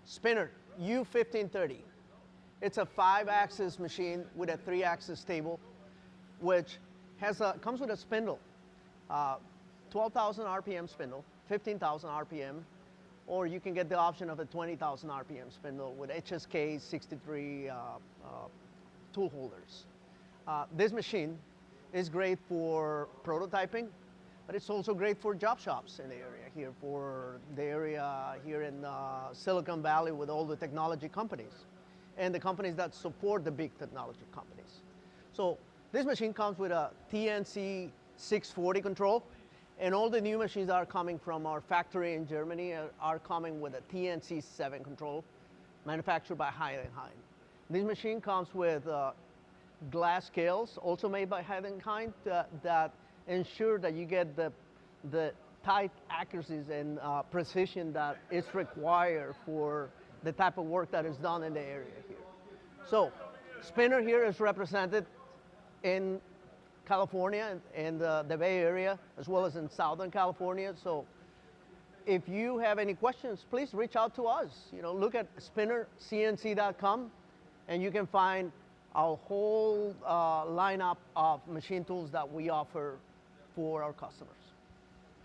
SPINNER U1530. It's a 5-axis machine with a 3-axis table, which comes with a spindle, 12,000 RPM spindle, 15,000 RPM, or you can get the option of a 20,000 RPM spindle with HSK 63 tool holders. This machine is great for prototyping, but it's also great for job shops in the area here, for the area here in Silicon Valley with all the technology companies and the companies that support the big technology companies. So this machine comes with a CNC 640 control, and all the new machines that are coming from our factory in Germany are coming with a CNC 7 control manufactured by Heidenhain. This machine comes with glass scales, also made by Heidenhain, that ensure that you get the tight accuracies and precision that is required for the type of work that is done in the area here. So, SPINNER here is represented in California and the Bay Area, as well as in Southern California. So, if you have any questions, please reach out to us. Look at spinnercnc.com, and you can find our whole lineup of machine tools that we offer for our customers.